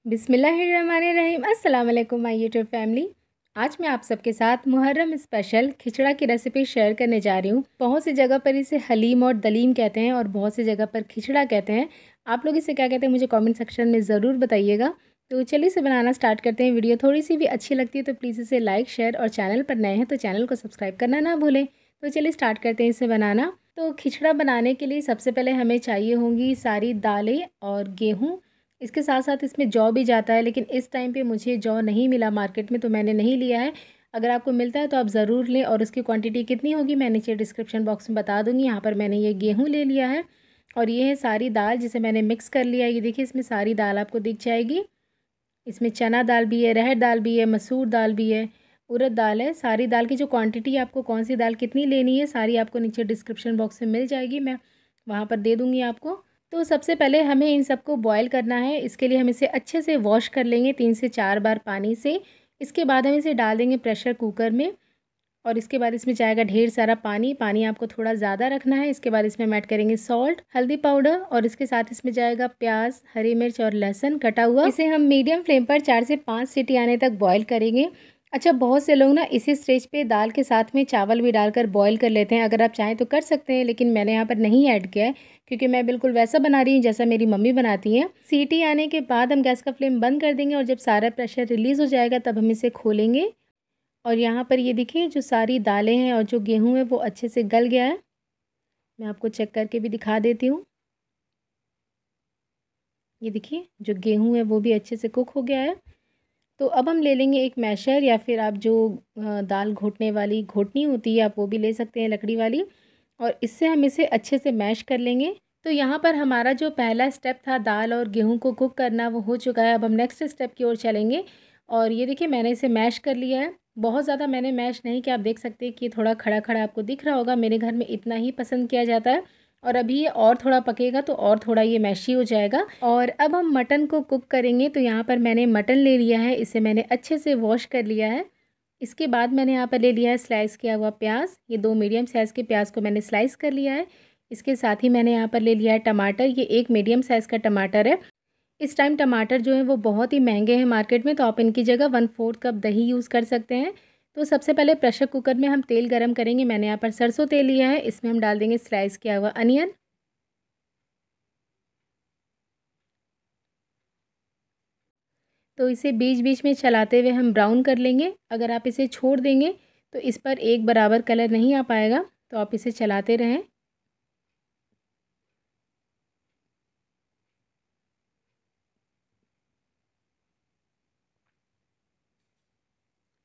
बिस्मिल्लाहिर्रहमानिर्रहीम। अस्सलाम वालेकुम माय यूट्यूब फैमिली। आज मैं आप सबके साथ मुहर्रम स्पेशल खिचड़ा की रेसिपी शेयर करने जा रही हूँ। बहुत सी जगह पर इसे हलीम और दलीम कहते हैं और बहुत सी जगह पर खिचड़ा कहते हैं। आप लोग इसे क्या कहते हैं मुझे कमेंट सेक्शन में ज़रूर बताइएगा। तो चलिए इसे बनाना स्टार्ट करते हैं। वीडियो थोड़ी सी भी अच्छी लगती है तो प्लीज़ इसे लाइक शेयर और चैनल पर नए हैं तो चैनल को सब्सक्राइब करना ना भूलें। तो चलिए स्टार्ट करते हैं इसे बनाना। तो खिचड़ा बनाने के लिए सबसे पहले हमें चाहिए होंगी सारी दालें और गेहूँ। इसके साथ-साथ इसमें जौ भी जाता है, लेकिन इस टाइम पे मुझे जौ नहीं मिला मार्केट में तो मैंने नहीं लिया है। अगर आपको मिलता है तो आप ज़रूर लें और उसकी क्वांटिटी कितनी होगी मैं नीचे डिस्क्रिप्शन बॉक्स में बता दूँगी। यहाँ पर मैंने ये गेहूँ ले लिया है और ये है सारी दाल जिसे मैंने मिक्स कर लिया है। ये देखिए इसमें सारी दाल आपको दिख जाएगी। इसमें चना दाल भी है, अरहर दाल भी है, मसूर दाल भी है, उड़द दाल है। सारी दाल की जो क्वांटिटी आपको कौन सी दाल कितनी लेनी है सारी आपको नीचे डिस्क्रिप्शन बॉक्स में मिल जाएगी, मैं वहाँ पर दे दूँगी आपको। तो सबसे पहले हमें इन सबको बॉयल करना है। इसके लिए हम इसे अच्छे से वॉश कर लेंगे 3 से 4 बार पानी से। इसके बाद हम इसे डाल देंगे प्रेशर कुकर में और इसके बाद इसमें जाएगा ढेर सारा पानी। पानी आपको थोड़ा ज़्यादा रखना है। इसके बाद इसमें हम ऐड करेंगे सॉल्ट, हल्दी पाउडर और इसके साथ इसमें जाएगा प्याज, हरी मिर्च और लहसुन कटा हुआ। इसे हम मीडियम फ्लेम पर 4 से 5 सीटी आने तक बॉयल करेंगे। अच्छा, बहुत से लोग ना इसी स्टेज पे दाल के साथ में चावल भी डालकर बॉयल कर लेते हैं। अगर आप चाहें तो कर सकते हैं, लेकिन मैंने यहाँ पर नहीं ऐड किया है क्योंकि मैं बिल्कुल वैसा बना रही हूँ जैसा मेरी मम्मी बनाती हैं। सीटी आने के बाद हम गैस का फ्लेम बंद कर देंगे और जब सारा प्रेशर रिलीज़ हो जाएगा तब हम इसे खोलेंगे। और यहाँ पर ये देखिए जो सारी दालें हैं और जो गेहूँ है वो अच्छे से गल गया है। मैं आपको चेक करके भी दिखा देती हूँ। ये देखिए जो गेहूँ है वो भी अच्छे से कुक हो गया है। तो अब हम ले लेंगे एक मैशर या फिर आप जो दाल घोटने वाली घोटनी होती है आप वो भी ले सकते हैं लकड़ी वाली, और इससे हम इसे अच्छे से मैश कर लेंगे। तो यहाँ पर हमारा जो पहला स्टेप था दाल और गेहूँ को कुक करना वो हो चुका है। अब हम नेक्स्ट स्टेप की ओर चलेंगे और ये देखिए मैंने इसे मैश कर लिया है। बहुत ज़्यादा मैंने मैश नहीं किया, आप देख सकते हैं कि थोड़ा खड़ा खड़ा आपको दिख रहा होगा। मेरे घर में इतना ही पसंद किया जाता है और अभी ये और थोड़ा पकेगा तो और थोड़ा ये मैशी हो जाएगा। और अब हम मटन को कुक करेंगे। तो यहाँ पर मैंने मटन ले लिया है, इसे मैंने अच्छे से वॉश कर लिया है। इसके बाद मैंने यहाँ पर ले लिया है स्लाइस किया हुआ प्याज। ये 2 मीडियम साइज़ के प्याज को मैंने स्लाइस कर लिया है। इसके साथ ही मैंने यहाँ पर ले लिया है टमाटर। ये 1 मीडियम साइज़ का टमाटर है। इस टाइम टमाटर जो है वो बहुत ही महंगे हैं मार्केट में, तो आप इनकी जगह 1/4 कप दही यूज़ कर सकते हैं। तो सबसे पहले प्रेशर कुकर में हम तेल गरम करेंगे। मैंने यहाँ पर सरसों तेल लिया है, इसमें हम डाल देंगे स्लाइस किया हुआ अनियन। तो इसे बीच-बीच में चलाते हुए हम ब्राउन कर लेंगे। अगर आप इसे छोड़ देंगे तो इस पर एक बराबर कलर नहीं आ पाएगा, तो आप इसे चलाते रहें।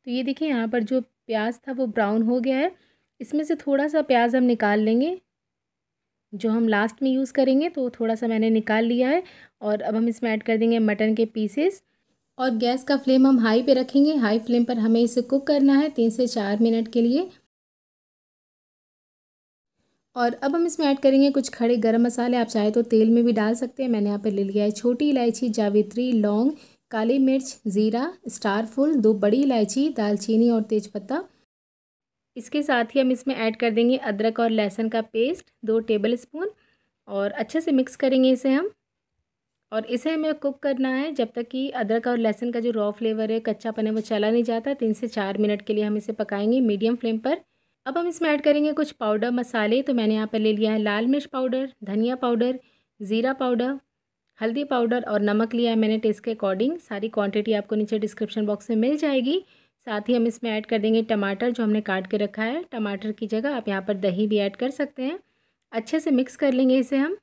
तो ये देखिए यहाँ पर जो प्याज था वो ब्राउन हो गया है। इसमें से थोड़ा-सा प्याज हम निकाल लेंगे, जो हम लास्ट में यूज़ करेंगे, तो थोड़ा-सा मैंने निकाल लिया है। और अब हम इसमें ऐड कर देंगे मटन के पीसेस और गैस का फ्लेम हम हाई पे रखेंगे। हाई फ्लेम पर हमें इसे कुक करना है 3 से 4 मिनट के लिए। और अब हम इसमें ऐड करेंगे कुछ खड़े गरम मसाले। आप चाहे तो तेल में भी डाल सकते हैं। मैंने यहाँ पे ले लिया है छोटी इलायची, जावित्री, लौंग, काली मिर्च, ज़ीरा, स्टार फुल, 2 बड़ी इलायची, दालचीनी और तेज़पत्ता। इसके साथ ही हम इसमें ऐड कर देंगे अदरक और लहसुन का पेस्ट 2 टेबल स्पून और अच्छे से मिक्स करेंगे इसे हम। और इसे हमें कुक करना है जब तक कि अदरक और लहसुन का जो रॉ फ्लेवर है, कच्चापन है, वो चला नहीं जाता। 3 से 4 मिनट के लिए हम इसे पकाएंगे मीडियम फ्लेम पर। अब हम इसमें ऐड करेंगे कुछ पाउडर मसाले। तो मैंने यहाँ पर ले लिया है लाल मिर्च पाउडर, धनिया पाउडर, ज़ीरा पाउडर, हल्दी पाउडर और नमक लिया है मैंने टेस्ट के अकॉर्डिंग। सारी क्वांटिटी आपको नीचे डिस्क्रिप्शन बॉक्स में मिल जाएगी। साथ ही हम इसमें ऐड कर देंगे टमाटर जो हमने काट के रखा है। टमाटर की जगह आप यहाँ पर दही भी ऐड कर सकते हैं। अच्छे से मिक्स कर लेंगे इसे हम।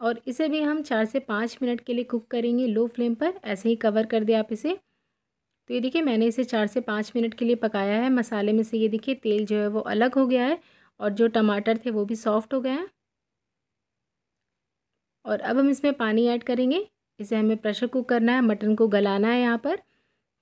और इसे भी हम 4 से 5 मिनट के लिए कुक करेंगे लो फ्लेम पर। ऐसे ही कवर कर दें आप इसे। तो ये देखिए मैंने इसे 4 से 5 मिनट के लिए पकाया है। मसाले में से ये देखिए तेल जो है वो अलग हो गया है और जो टमाटर थे वो भी सॉफ्ट हो गए हैं। और अब हम इसमें पानी ऐड करेंगे। इसे हमें प्रेशर कुक करना है, मटन को गलाना है यहाँ पर।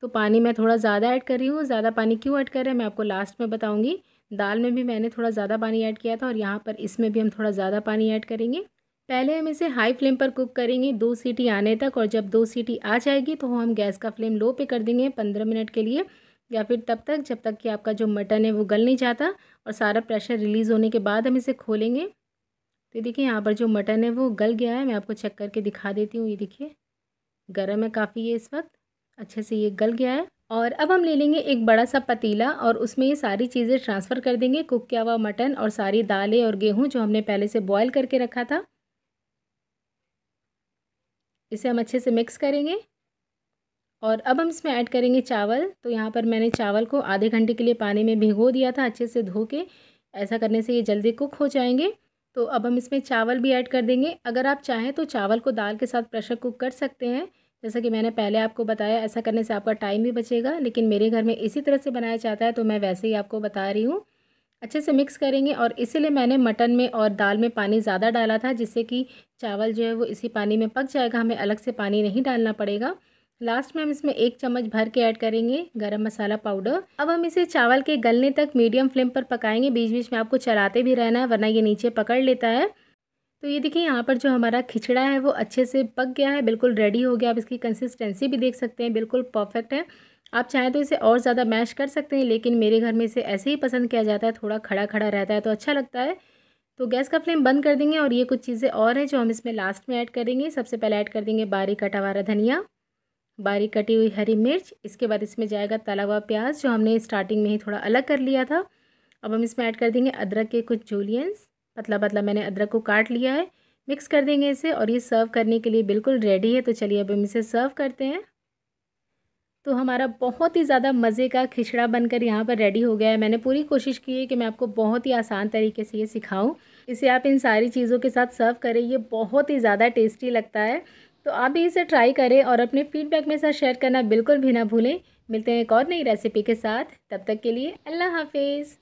तो पानी मैं थोड़ा ज़्यादा ऐड कर रही हूँ। ज़्यादा पानी क्यों ऐड कर रहे हैं मैं आपको लास्ट में बताऊँगी। दाल में भी मैंने थोड़ा ज़्यादा पानी ऐड किया था और यहाँ पर इसमें भी हम थोड़ा ज़्यादा पानी ऐड करेंगे। पहले हम इसे हाई फ्लेम पर कुक करेंगे 2 सीटी आने तक, और जब 2 सीटी आ जाएगी तो हम गैस का फ्लेम लो पे कर देंगे 15 मिनट के लिए, या फिर तब तक जब तक कि आपका जो मटन है वो गल नहीं जाता। और सारा प्रेशर रिलीज़ होने के बाद हम इसे खोलेंगे। तो ये देखिए यहाँ पर जो मटन है वो गल गया है। मैं आपको चेक करके दिखा देती हूँ। ये देखिए गर्म है काफ़ी ये इस वक्त, अच्छे से ये गल गया है। और अब हम ले लेंगे एक बड़ा सा पतीला और उसमें ये सारी चीज़ें ट्रांसफ़र कर देंगे, कुक किया हुआ मटन और सारी दालें और गेहूँ जो हमने पहले से बॉयल करके रखा था। इसे हम अच्छे से मिक्स करेंगे और अब हम इसमें ऐड करेंगे चावल। तो यहाँ पर मैंने चावल को आधे घंटे के लिए पानी में भिगो दिया था अच्छे से धो के। ऐसा करने से ये जल्दी कुक हो जाएंगे। तो अब हम इसमें चावल भी ऐड कर देंगे। अगर आप चाहें तो चावल को दाल के साथ प्रेशर कुक कर सकते हैं, जैसा कि मैंने पहले आपको बताया। ऐसा करने से आपका टाइम भी बचेगा, लेकिन मेरे घर में इसी तरह से बनाया जाता है तो मैं वैसे ही आपको बता रही हूँ। अच्छे से मिक्स करेंगे और इसीलिए मैंने मटन में और दाल में पानी ज़्यादा डाला था, जिससे कि चावल जो है वो इसी पानी में पक जाएगा, हमें अलग से पानी नहीं डालना पड़ेगा। लास्ट में हम इसमें 1 चम्मच भर के ऐड करेंगे गरम मसाला पाउडर। अब हम इसे चावल के गलने तक मीडियम फ्लेम पर पकाएंगे। बीच बीच में आपको चलाते भी रहना है, वरना ये नीचे पकड़ लेता है। तो ये देखिए यहाँ पर जो हमारा खिचड़ा है वो अच्छे से पक गया है, बिल्कुल रेडी हो गया। आप इसकी कंसिस्टेंसी भी देख सकते हैं, बिल्कुल परफेक्ट है। आप चाहें तो इसे और ज़्यादा मैश कर सकते हैं, लेकिन मेरे घर में इसे ऐसे ही पसंद किया जाता है, थोड़ा खड़ा खड़ा रहता है तो अच्छा लगता है। तो गैस का फ्लेम बंद कर देंगे और ये कुछ चीज़ें और हैं जो हम इसमें लास्ट में ऐड करेंगे। सबसे पहले ऐड कर देंगे बारीक कटा हुआ धनिया, बारीक कटी हुई हरी मिर्च। इसके बाद इसमें जाएगा तला हुआ प्याज जो हमने स्टार्टिंग में ही थोड़ा अलग कर लिया था। अब हम इसमें ऐड कर देंगे अदरक के कुछ जूलियंस, पतला पतला मैंने अदरक को काट लिया है। मिक्स कर देंगे इसे और ये सर्व करने के लिए बिल्कुल रेडी है। तो चलिए अब हम इसे सर्व करते हैं। तो हमारा बहुत ही ज़्यादा मज़े का खिचड़ा बनकर यहाँ पर रेडी हो गया है। मैंने पूरी कोशिश की है कि मैं आपको बहुत ही आसान तरीके से ये सिखाऊं। इसे आप इन सारी चीज़ों के साथ सर्व करें, ये बहुत ही ज़्यादा टेस्टी लगता है। तो आप भी इसे ट्राई करें और अपने फीडबैक मेरे साथ शेयर करना बिल्कुल भी ना भूलें। मिलते हैं एक और नई रेसिपी के साथ, तब तक के लिए अल्लाह हाफिज़।